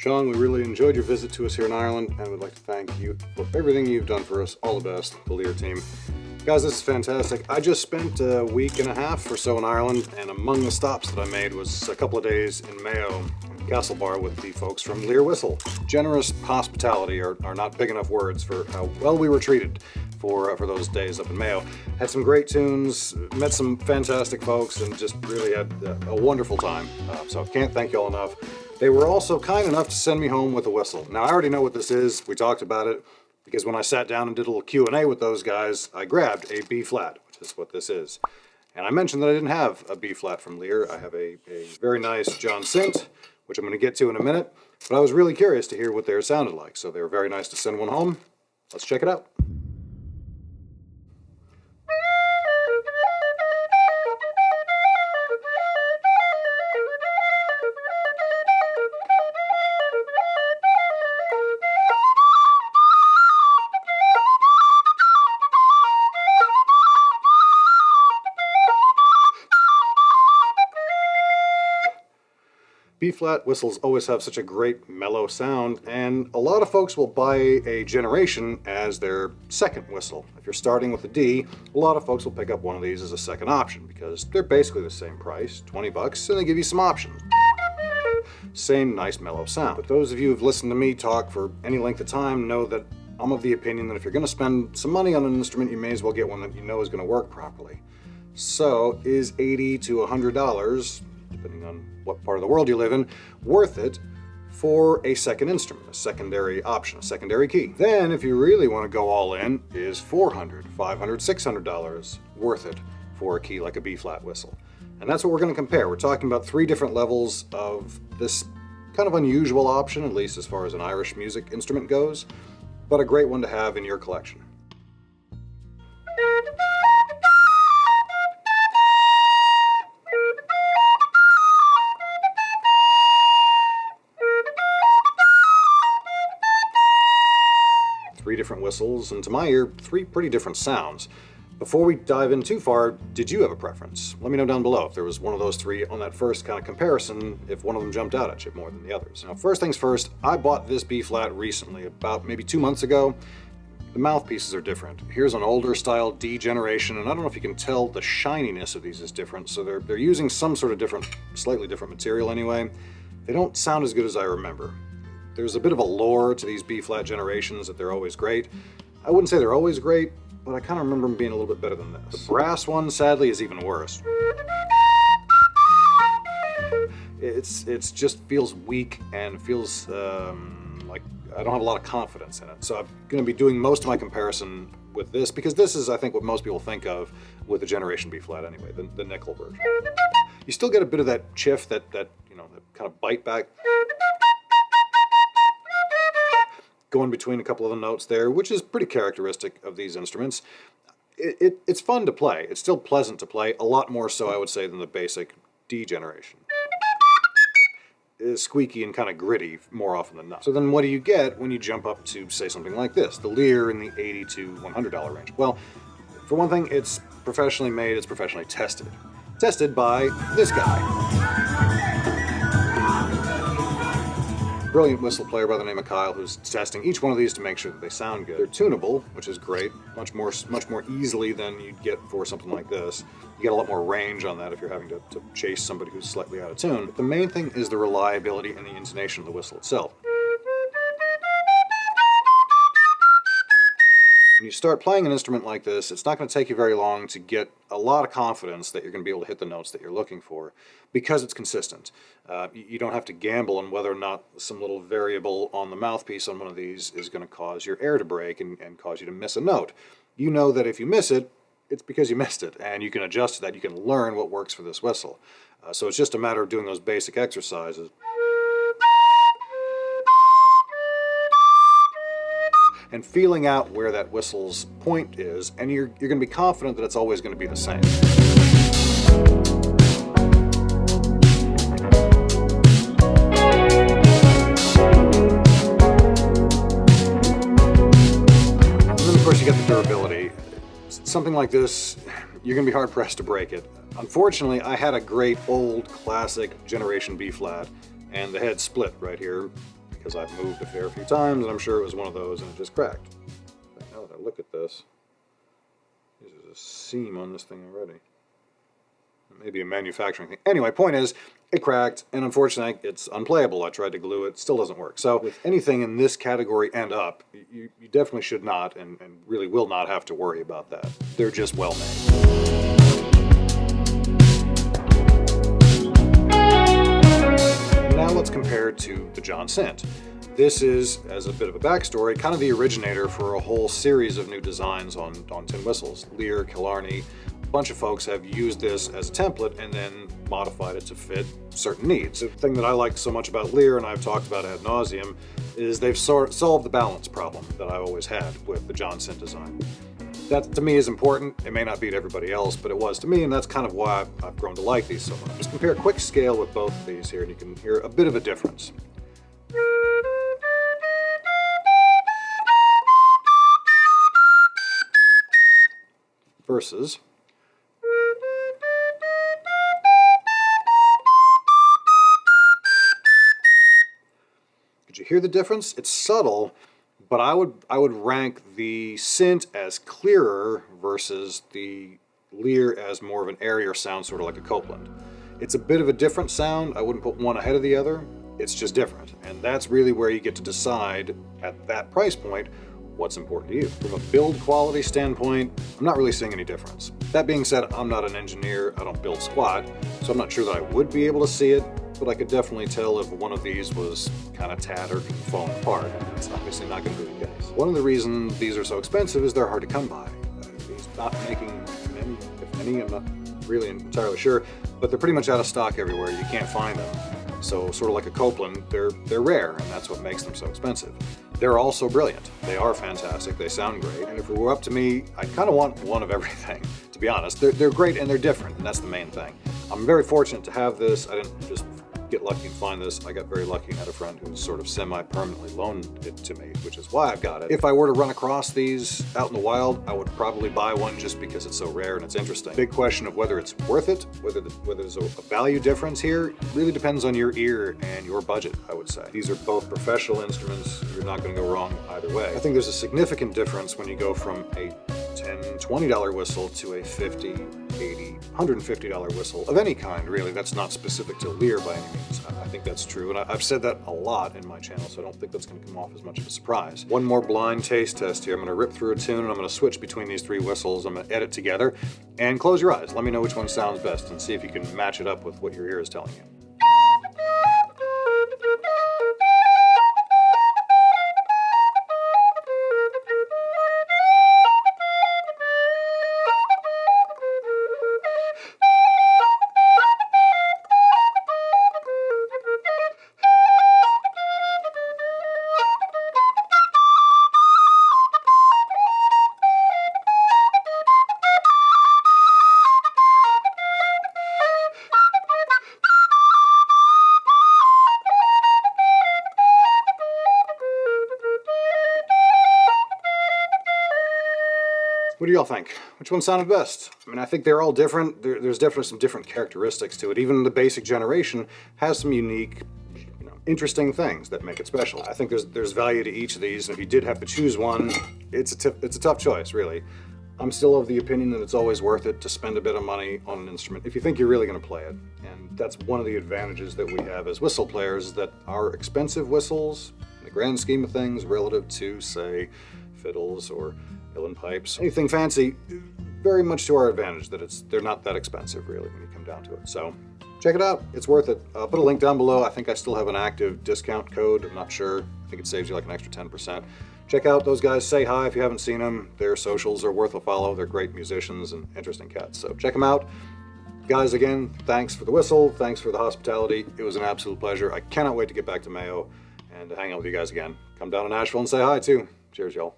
Sean, we really enjoyed your visit to us here in Ireland and would like to thank you for everything you've done for us. All the best, the Lir team. Guys, this is fantastic. I just spent a week and a half or so in Ireland, and among the stops that I made was a couple of days in Mayo, Castle Bar with the folks from Lir Whistle. Generous hospitality are not big enough words for how well we were treated for those days up in Mayo. Had some great tunes, met some fantastic folks, and just really had a wonderful time. So can't thank you all enough. They were also kind enough to send me home with a whistle. Now I already know what this is. We talked about it because when I sat down and did a little Q&A with those guys, I grabbed a B flat, which is what this is. And I mentioned that I didn't have a B flat from Lir. I have a very nice John Sindt, which I'm going to get to in a minute. But I was really curious to hear what theirs sounded like. So they were very nice to send one home. Let's check it out. B-flat whistles always have such a great mellow sound, and a lot of folks will buy a generation as their second whistle. If you're starting with a D, a lot of folks will pick up one of these as a second option because they're basically the same price, 20 bucks, and they give you some options. Same nice mellow sound. But those of you who've listened to me talk for any length of time know that I'm of the opinion that if you're going to spend some money on an instrument, you may as well get one that you know is going to work properly. So is $80 to $100, depending on what part of the world you live in, worth it for a second instrument, a secondary option, a secondary key? Then, if you really want to go all in, is $400, $500, $600 worth it for a key like a B-flat whistle? And that's what we're going to compare. We're talking about 3 different levels of this kind of unusual option, at least as far as an Irish music instrument goes, but a great one to have in your collection. Three different whistles, and to my ear, 3 pretty different sounds. Before we dive in too far, did you have a preference? Let me know down below if there was one of those 3 on that first kind of comparison, if one of them jumped out at you more than the others. Now, first things first, I bought this B-flat recently, about maybe 2 months ago. The mouthpieces are different. Here's an older style D generation, and I don't know if you can tell the shininess of these is different, so they're using some sort of different, slightly different material anyway. They don't sound as good as I remember. There's a bit of a lore to these B-flat generations that they're always great. I wouldn't say they're always great, but I kind of remember them being a little bit better than this. The brass one, sadly, is even worse. It's just feels weak and feels like I don't have a lot of confidence in it. So I'm going to be doing most of my comparison with this because this is, I think, what most people think of with the Generation B-flat anyway, the nickel version. You still get a bit of that chiff, that you know, that kind of bite back, going between a couple of the notes there, which is pretty characteristic of these instruments. It's fun to play. It's still pleasant to play, a lot more so, I would say, than the basic D generation. It's squeaky and kind of gritty more often than not. So then what do you get when you jump up to, say, something like this, the Lir in the $80 to $100 range? Well, for one thing, it's professionally made, it's professionally tested. Tested by this guy. Brilliant whistle player by the name of Kyle, who's testing each one of these to make sure that they sound good. They're tunable, which is great, much more easily than you'd get for something like this. You get a lot more range on that if you're having to chase somebody who's slightly out of tune. But the main thing is the reliability and the intonation of the whistle itself. When you start playing an instrument like this, it's not going to take you very long to get a lot of confidence that you're going to be able to hit the notes that you're looking for because it's consistent. You don't have to gamble on whether or not some little variable on the mouthpiece on one of these is going to cause your air to break and cause you to miss a note. You know that if you miss it, it's because you missed it, and you can adjust to that. You can learn what works for this whistle. So it's just a matter of doing those basic exercises. And feeling out where that whistle's point is, and you're going to be confident that it's always going to be the same. And then, of course, you get the durability. Something like this, you're going to be hard-pressed to break it. Unfortunately, I had a great old classic Generation B-flat, and the head split right here, because I've moved a fair few times, and I'm sure it was one of those and it just cracked. But now that I look at this, there's a seam on this thing already. Maybe a manufacturing thing. Anyway, point is, it cracked, and unfortunately, it's unplayable. I tried to glue it, still doesn't work. So with anything in this category and up, you definitely should not and really will not have to worry about that. They're just well made. Now let's compare it to the John Sindt. This is, as a bit of a backstory, kind of the originator for a whole series of new designs on tin whistles. Lir, Killarney, a bunch of folks have used this as a template and then modified it to fit certain needs. The thing that I like so much about Lir, and I've talked about ad nauseum, is they've solved the balance problem that I've always had with the John Sindt design. That, to me, is important. It may not be to everybody else, but it was to me, and that's kind of why I've grown to like these so much. Just compare a quick scale with both of these here, and you can hear a bit of a difference. Versus did you hear the difference? It's subtle, but I would rank the Sindt as clearer versus the Lir as more of an airier sound, sort of like a Copeland. It's a bit of a different sound. I wouldn't put one ahead of the other. It's just different, and that's really where you get to decide at that price point what's important to you. From a build quality standpoint, I'm not really seeing any difference. That being said, I'm not an engineer, I don't build squat, so I'm not sure that I would be able to see it, but I could definitely tell if one of these was kind of tattered and falling apart. It's obviously not going to be the case. One of the reasons these are so expensive is they're hard to come by. He's not making many, if any, I'm not really entirely sure, but they're pretty much out of stock everywhere. You can't find them. So sort of like a Copeland, they're rare, and that's what makes them so expensive. They're also brilliant. They are fantastic. They sound great. And if it were up to me, I'd kind of want one of everything, to be honest. They're great and they're different, and that's the main thing. I'm very fortunate to have this. I didn't just get lucky and find this. I got very lucky and had a friend who sort of semi-permanently loaned it to me, which is why I've got it. If I were to run across these out in the wild, I would probably buy one just because it's so rare and it's interesting. Big question of whether it's worth it, whether there's a value difference here, really depends on your ear and your budget, I would say. These are both professional instruments. You're not going to go wrong either way. I think there's a significant difference when you go from a $10, $20 whistle to a $50, $80, $150 whistle of any kind, really. That's not specific to Lir by any means. I think that's true, and I've said that a lot in my channel, so I don't think that's going to come off as much of a surprise. One more blind taste test here. I'm going to rip through a tune, and I'm going to switch between these three whistles. I'm going to edit together, and close your eyes. Let me know which one sounds best, and see if you can match it up with what your ear is telling you. What do y'all think? Which one sounded best? I mean, I think they're all different. There's definitely some different characteristics to it. Even the basic generation has some unique, interesting things that make it special. I think there's value to each of these, and if you did have to choose one, it's a tough choice, really. I'm still of the opinion that it's always worth it to spend a bit of money on an instrument if you think you're really going to play it. And that's one of the advantages that we have as whistle players, is that our expensive whistles, in the grand scheme of things, relative to, say, fiddles or uilleann pipes, anything fancy, very much to our advantage that they're not that expensive, really, when you come down to it. So check it out. It's worth it. I'll put a link down below. I think I still have an active discount code. I'm not sure. I think it saves you like an extra 10%. Check out those guys. Say hi if you haven't seen them. Their socials are worth a follow. They're great musicians and interesting cats. So check them out. Guys, again, thanks for the whistle. Thanks for the hospitality. It was an absolute pleasure. I cannot wait to get back to Mayo and to hang out with you guys again. Come down to Nashville and say hi, too. Cheers, y'all.